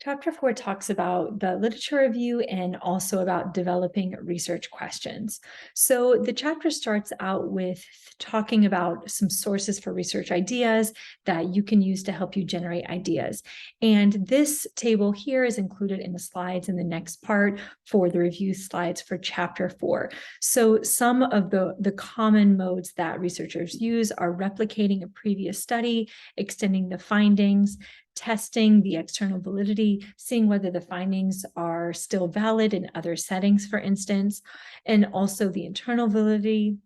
Chapter 4 talks about the literature review and also about developing research questions. So the chapter starts out with talking about some sources for research ideas that you can use to help you generate ideas. And this table here is included in the slides in the next part for the review slides for Chapter 4. So some of the common modes that researchers use are replicating a previous study, extending the findings, testing the external validity, seeing whether the findings are still valid in other settings, for instance, and also the internal validity,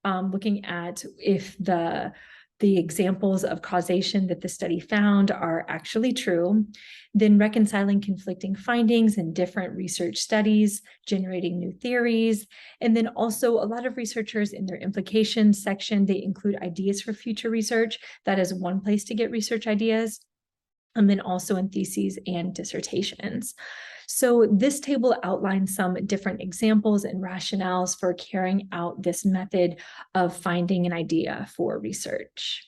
looking at if the examples of causation that the study found are actually true, then reconciling conflicting findings in different research studies, generating new theories, and then also a lot of researchers in their implications section, they include ideas for future research. That is one place to get research ideas. And then also in theses and dissertations. So this table outlines some different examples and rationales for carrying out this method of finding an idea for research.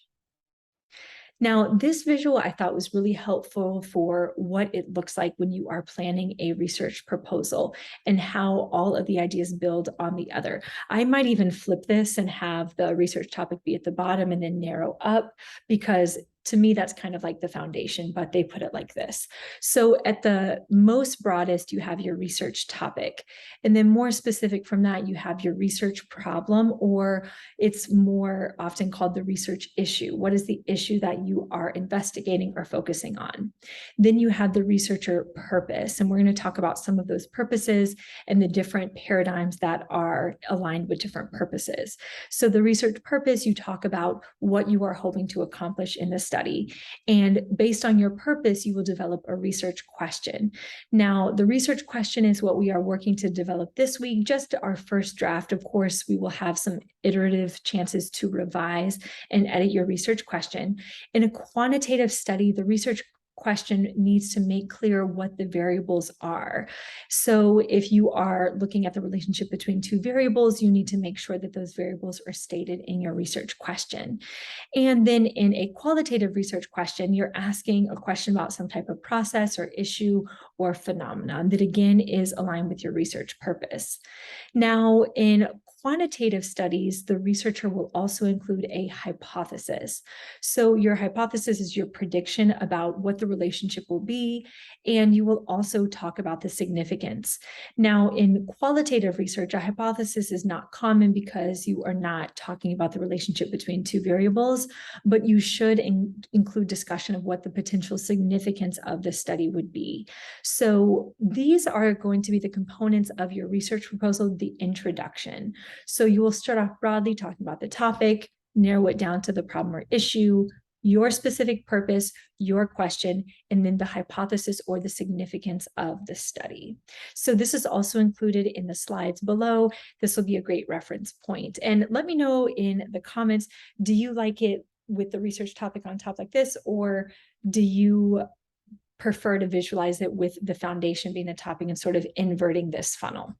Now, this visual I thought was really helpful for what it looks like when you are planning a research proposal and how all of the ideas build on the other. I might even flip this and have the research topic be at the bottom and then narrow up, because to me, that's kind of like the foundation, but they put it like this. So at the most broadest, you have your research topic. And then more specific from that, you have your research problem, or it's more often called the research issue. What is the issue that you are investigating or focusing on? Then you have the researcher purpose, and we're going to talk about some of those purposes and the different paradigms that are aligned with different purposes. So the research purpose, you talk about what you are hoping to accomplish in this study. And based on your purpose, you will develop a research question. Now, the research question is what we are working to develop this week, just our first draft. Of course, we will have some iterative chances to revise and edit your research question. In a quantitative study, the research question needs to make clear what the variables are. So if you are looking at the relationship between two variables, you need to make sure that those variables are stated in your research question. And then in a qualitative research question, you're asking a question about some type of process or issue or phenomenon that again is aligned with your research purpose. Now, in quantitative studies, the researcher will also include a hypothesis. So your hypothesis is your prediction about what the relationship will be, and you will also talk about the significance. Now, in qualitative research, a hypothesis is not common because you are not talking about the relationship between two variables, but you should include discussion of what the potential significance of the study would be. So these are going to be the components of your research proposal, the introduction. So you will start off broadly talking about the topic, narrow it down to the problem or issue, your specific purpose, your question, and then the hypothesis or the significance of the study. So this is also included in the slides below. This will be a great reference point. And let me know in the comments, do you like it with the research topic on top like this, or do you prefer to visualize it with the foundation being the topic and sort of inverting this funnel?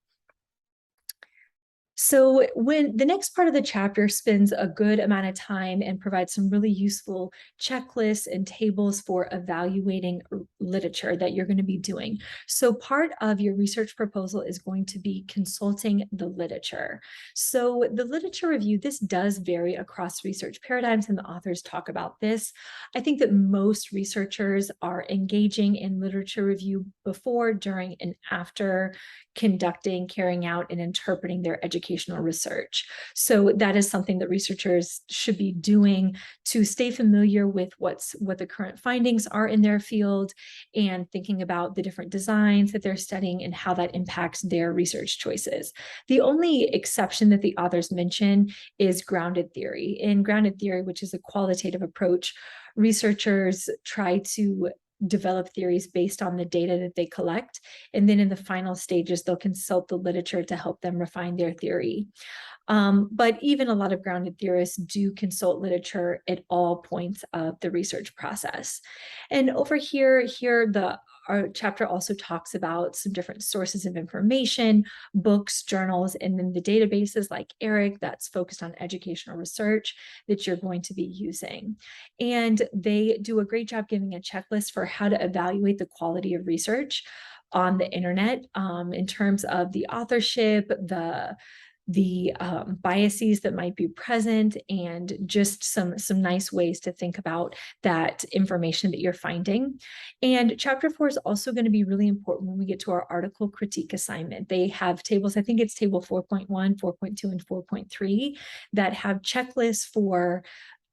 So when the next part of the chapter spends a good amount of time and provides some really useful checklists and tables for evaluating literature that you're going to be doing. So part of your research proposal is going to be consulting the literature. So the literature review, this does vary across research paradigms, and the authors talk about this. I think that most researchers are engaging in literature review before, during, and after conducting, carrying out, and interpreting their educational research. So that is something that researchers should be doing to stay familiar with what the current findings are in their field, and thinking about the different designs that they're studying and how that impacts their research choices. The only exception that the authors mention is grounded theory. In grounded theory, which is a qualitative approach, researchers try to develop theories based on the data that they collect. And then in the final stages, they'll consult the literature to help them refine their theory. But even a lot of grounded theorists do consult literature at all points of the research process. And over here, the our chapter also talks about some different sources of information, books, journals, and then the databases like ERIC that's focused on educational research that you're going to be using. And they do a great job giving a checklist for how to evaluate the quality of research on the internet, in terms of the authorship, the biases that might be present, and just some nice ways to think about that information that you're finding. And chapter 4 is also going to be really important when we get to our article critique assignment. They have tables, I think it's table 4.1, 4.2, and 4.3, that have checklists for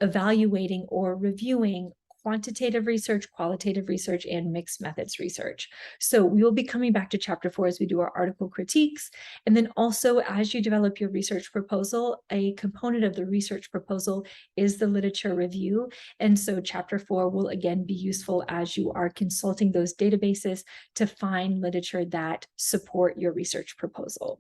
evaluating or reviewing quantitative research, qualitative research, and mixed methods research. So we will be coming back to chapter 4 as we do our article critiques. And then also, as you develop your research proposal, a component of the research proposal is the literature review. And so chapter 4 will again be useful as you are consulting those databases to find literature that support your research proposal.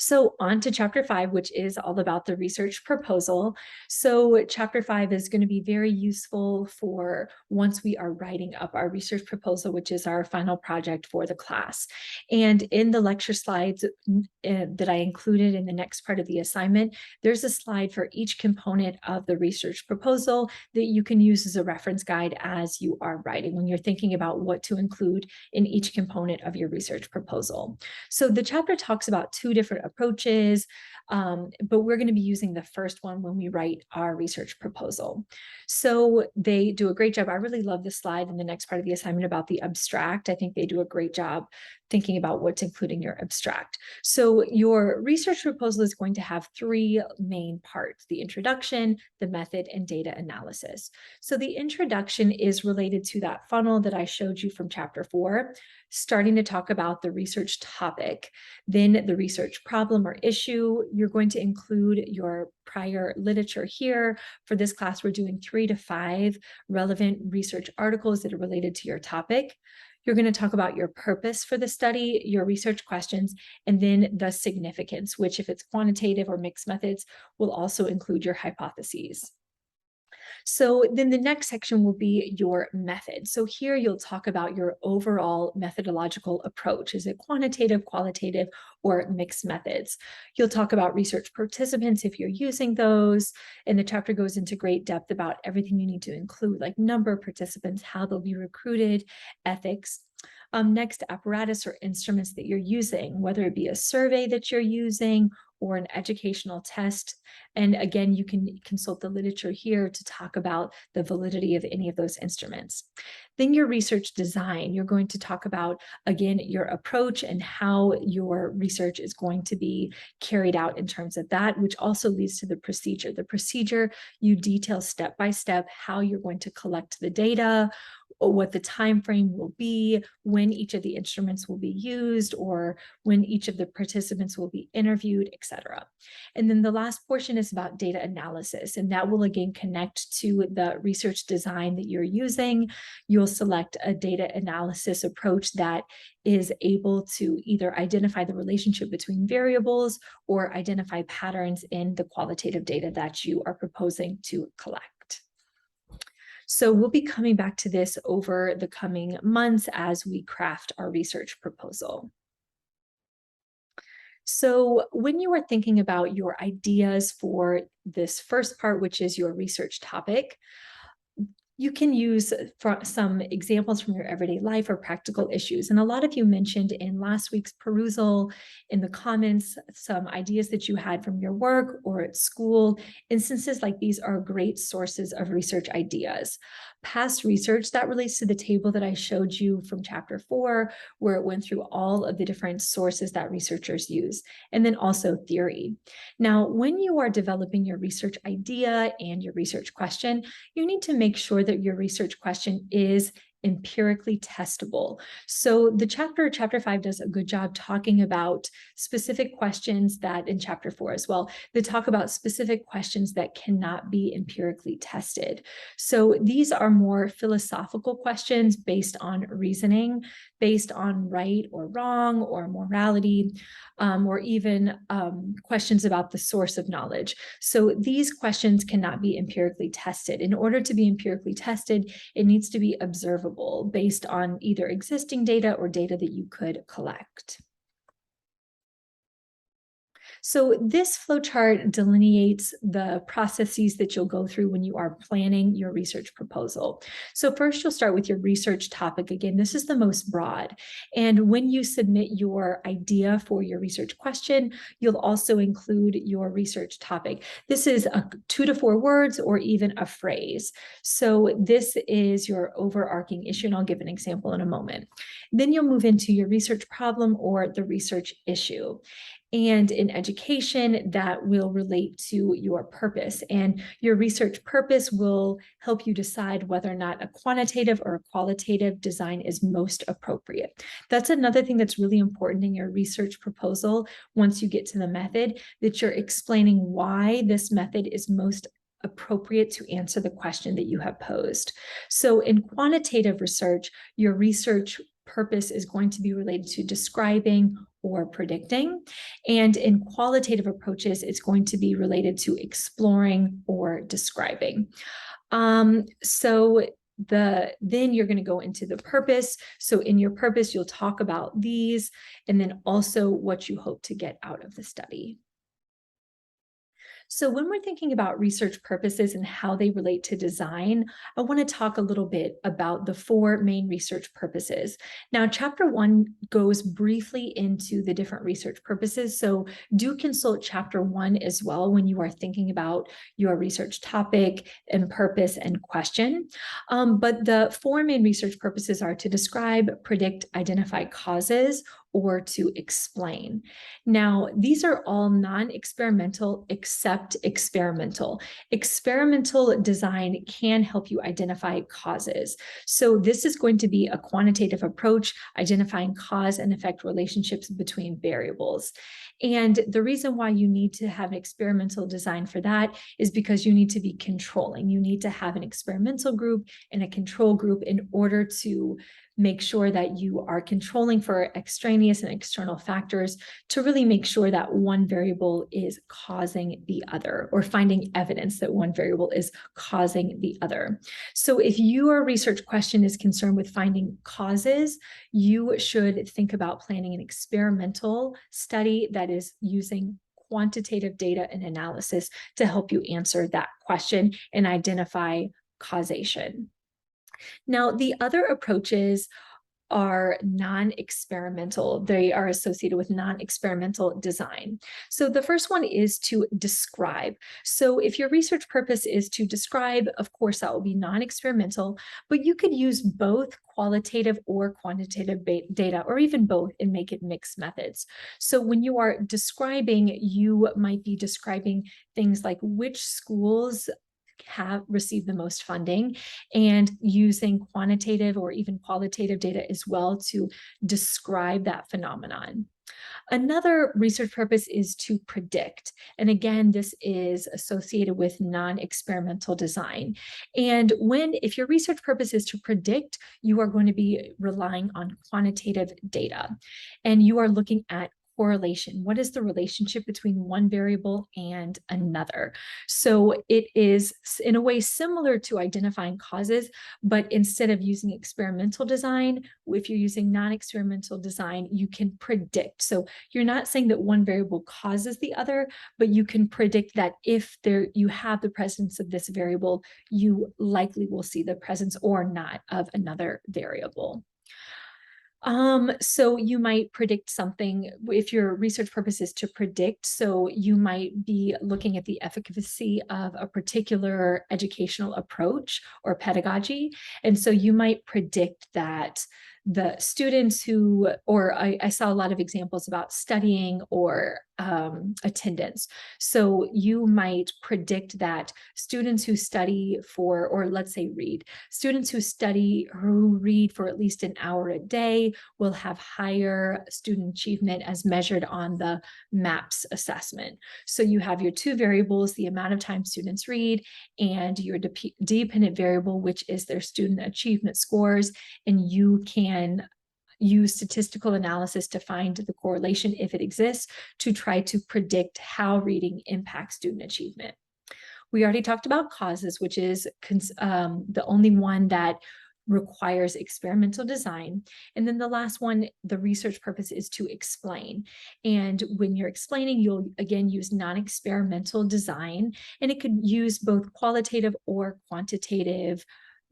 So on to chapter 5, which is all about the research proposal. So chapter 5 is going to be very useful for once we are writing up our research proposal, which is our final project for the class. And in the lecture slides that I included in the next part of the assignment, there's a slide for each component of the research proposal that you can use as a reference guide as you are writing, when you're thinking about what to include in each component of your research proposal. So the chapter talks about two different approaches, but we're going to be using the first one when we write our research proposal. So they do a great job. I really love the slide in the next part of the assignment about the abstract. I think they do a great job thinking about what to include in your abstract. So your research proposal is going to have three main parts: the introduction, the method, and data analysis. So the introduction is related to that funnel that I showed you from chapter 4, starting to talk about the research topic, then the research problem or issue. You're going to include your prior literature here. For this class, we're doing 3 to 5 relevant research articles that are related to your topic. You're going to talk about your purpose for the study, your research questions, and then the significance, which, if it's quantitative or mixed methods, will also include your hypotheses. So then the next section will be your method. So here you'll talk about your overall methodological approach. Is it quantitative, qualitative, or mixed methods? You'll talk about research participants if you're using those. And the chapter goes into great depth about everything you need to include, like number of participants, how they'll be recruited, ethics. Next, apparatus or instruments that you're using, whether it be a survey that you're using or an educational test. And again, you can consult the literature here to talk about the validity of any of those instruments. Then your research design, you're going to talk about, again, your approach and how your research is going to be carried out in terms of that, which also leads to the procedure. The procedure, you detail step by step how you're going to collect the data, what the time frame will be, when each of the instruments will be used, or when each of the participants will be interviewed, etc. And then the last portion is about data analysis, and that will again connect to the research design that you're using. You'll select a data analysis approach that is able to either identify the relationship between variables or identify patterns in the qualitative data that you are proposing to collect. So we'll be coming back to this over the coming months as we craft our research proposal. So when you are thinking about your ideas for this first part, which is your research topic, you can use some examples from your everyday life or practical issues. And a lot of you mentioned in last week's perusal in the comments some ideas that you had from your work or at school. Instances like these are great sources of research ideas. Past research that relates to the table that I showed you from chapter 4, where it went through all of the different sources that researchers use, and then also theory. Now, when you are developing your research idea and your research question, you need to make sure that your research question is empirically testable. So the chapter 5 does a good job talking about specific questions that, in chapter 4 as well, they talk about specific questions that cannot be empirically tested. So these are more philosophical questions based on reasoning, based on right or wrong or morality, or even questions about the source of knowledge. So these questions cannot be empirically tested. In order to be empirically tested, it needs to be observable. achievable based on either existing data or data that you could collect. So this flowchart delineates the processes that you'll go through when you are planning your research proposal. So first you'll start with your research topic. Again, this is the most broad. And when you submit your idea for your research question, you'll also include your research topic. This is 2 to 4 words or even a phrase. So this is your overarching issue, and I'll give an example in a moment. Then you'll move into your research problem or the research issue. And in education, that will relate to your purpose. And your research purpose will help you decide whether or not a quantitative or a qualitative design is most appropriate. That's another thing that's really important in your research proposal. Once you get to the method, that you're explaining why this method is most appropriate to answer the question that you have posed. So in quantitative research, your research purpose is going to be related to describing or predicting. And in qualitative approaches, it's going to be related to exploring or describing. Then you're going to go into the purpose. So in your purpose, you'll talk about these, and then also what you hope to get out of the study. So when we're thinking about research purposes and how they relate to design, I want to talk a little bit about the 4 main research purposes. Now, chapter 1 goes briefly into the different research purposes. So do consult chapter 1 as well when you are thinking about your research topic and purpose and question. But the 4 main research purposes are to describe, predict, identify causes, or to explain. Now, these are all non-experimental except experimental. Experimental design can help you identify causes. So this is going to be a quantitative approach, identifying cause and effect relationships between variables. And the reason why you need to have an experimental design for that is because you need to be controlling. You need to have an experimental group and a control group in order to make sure that you are controlling for extraneous and external factors to really make sure that one variable is causing the other, or finding evidence that one variable is causing the other. So if your research question is concerned with finding causes, you should think about planning an experimental study that is using quantitative data and analysis to help you answer that question and identify causation. Now, the other approaches are non-experimental. They are associated with non-experimental design. So the first one is to describe. So if your research purpose is to describe, of course, that will be non-experimental, but you could use both qualitative or quantitative data, or even both, and make it mixed methods. So when you are describing, you might be describing things like which schools have received the most funding, and using quantitative or even qualitative data as well to describe that phenomenon. Another research purpose is to predict. And again, this is associated with non-experimental design. And if your research purpose is to predict, you are going to be relying on quantitative data. And you are looking at correlation. What is the relationship between one variable and another? So it is in a way similar to identifying causes, but instead of using experimental design, if you're using non-experimental design, you can predict. So you're not saying that one variable causes the other, but you can predict that if you have the presence of this variable, you likely will see the presence or not of another variable. So you might predict something if your research purpose is to predict. So you might be looking at the efficacy of a particular educational approach or pedagogy. And so you might predict that the students I saw a lot of examples about studying or attendance. So you might predict that students who study or let's say students who read for at least an hour a day will have higher student achievement as measured on the MAPS assessment. So you have your 2 variables, the amount of time students read, and your dependent variable, which is their student achievement scores, and you can use statistical analysis to find the correlation, if it exists, to try to predict how reading impacts student achievement. We already talked about causes, which is the only one that requires experimental design. And then the last one, the research purpose is to explain. And when you're explaining, you'll again use non-experimental design, and it could use both qualitative or quantitative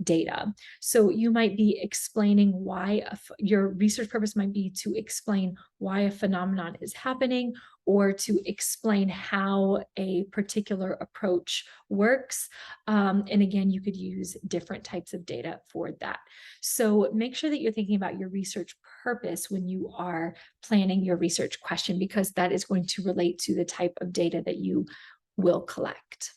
data. So you might be explaining why your research purpose might be to explain why a phenomenon is happening, or to explain how a particular approach works. And again, you could use different types of data for that. So make sure that you're thinking about your research purpose when you are planning your research question, because that is going to relate to the type of data that you will collect.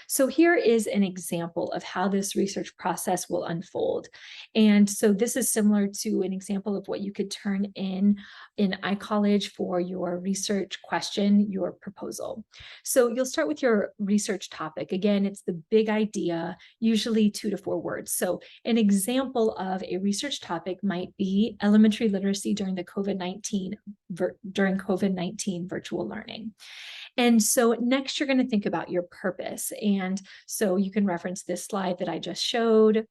So here is an example of how this research process will unfold. And so this is similar to an example of what you could turn in iCollege for your research question, your proposal. So you'll start with your research topic. Again, it's the big idea, usually 2 to 4 words. So an example of a research topic might be elementary literacy during the COVID-19 virtual learning. And so next you're going to think about your purpose. And so you can reference this slide that I just showed,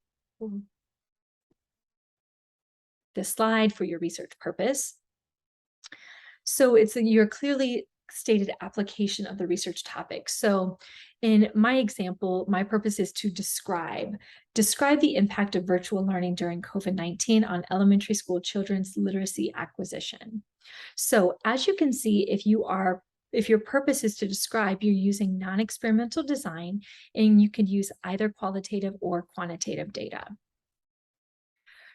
this slide for your research purpose. So it's your clearly stated application of the research topic. So in my example, my purpose is to describe the impact of virtual learning during COVID-19 on elementary school children's literacy acquisition. So as you can see, if your purpose is to describe, you're using non-experimental design, and you can use either qualitative or quantitative data.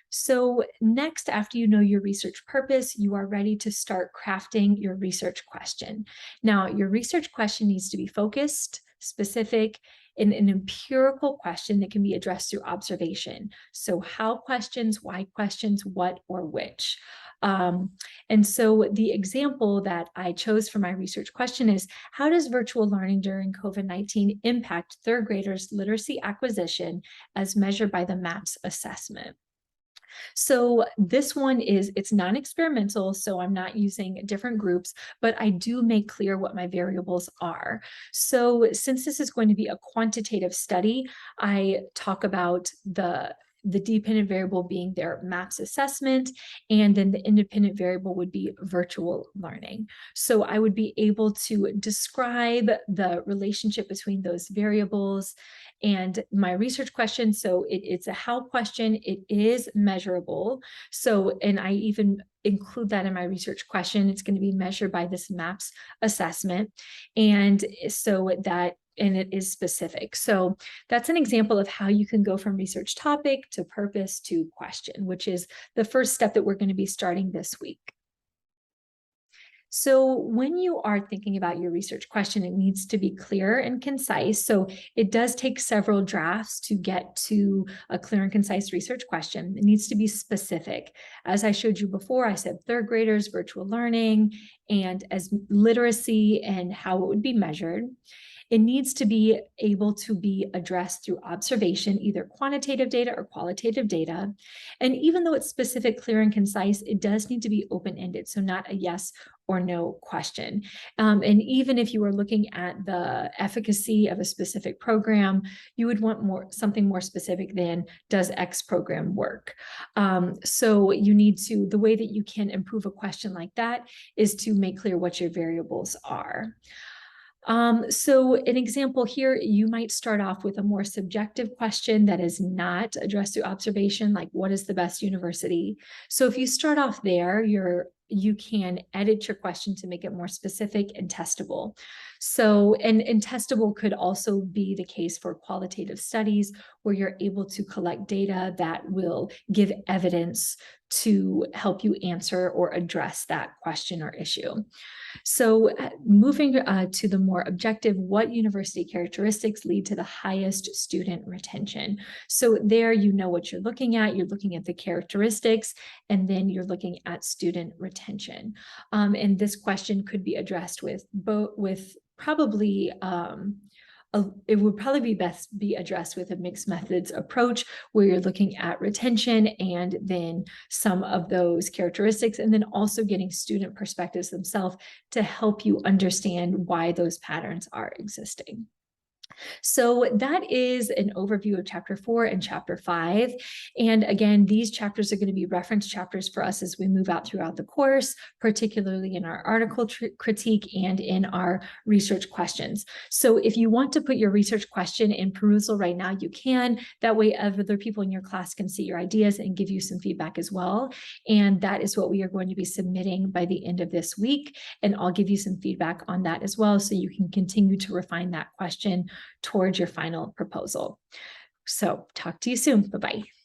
So next, after you know your research purpose, you are ready to start crafting your research question. Now, your research question needs to be focused, specific, and an empirical question that can be addressed through observation. So how questions, why questions, what or which. And so the example that I chose for my research question is, how does virtual learning during COVID-19 impact third graders' literacy acquisition as measured by the MAPS assessment? So this one it's non-experimental, so I'm not using different groups, but I do make clear what my variables are. So since this is going to be a quantitative study, I talk about the dependent variable being their MAPS assessment, and then the independent variable would be virtual learning. So I would be able to describe the relationship between those variables and my research question. So it's a how question. It is measurable. So, and I even include that in my research question. It's going to be measured by this MAPS assessment. And so and it is specific. So that's an example of how you can go from research topic to purpose to question, which is the first step that we're going to be starting this week. So when you are thinking about your research question, it needs to be clear and concise. So it does take several drafts to get to a clear and concise research question. It needs to be specific. As I showed you before, I said third graders, virtual learning, and as literacy and how it would be measured. It needs to be able to be addressed through observation, either quantitative data or qualitative data. And even though it's specific, clear, and concise, it does need to be open-ended, so not a yes or no question. And even if you were looking at the efficacy of a specific program, you would want something more specific than, does X program work? So you need to, the way that you can improve a question like that is to make clear what your variables are. So an example here, you might start off with a more subjective question that is not addressed through observation, like what is the best university? So if you start off there, you can edit your question to make it more specific and testable. So, and testable could also be the case for qualitative studies, where you're able to collect data that will give evidence to help you answer or address that question or issue. So moving to the more objective, what university characteristics lead to the highest student retention? So there you know what you're looking at. You're looking at the characteristics, and then you're looking at student retention. And this question could be addressed with probably it would probably be best be addressed with a mixed methods approach, where you're looking at retention and then some of those characteristics, and then also getting student perspectives themselves to help you understand why those patterns are existing. So that is an overview of chapter 4 and chapter 5. And again, these chapters are going to be reference chapters for us as we move out throughout the course, particularly in our article critique and in our research questions. So if you want to put your research question in perusal right now, you can. That way other people in your class can see your ideas and give you some feedback as well. And that is what we are going to be submitting by the end of this week. And I'll give you some feedback on that as well, so you can continue to refine that question towards your final proposal. So talk to you soon. Bye-bye.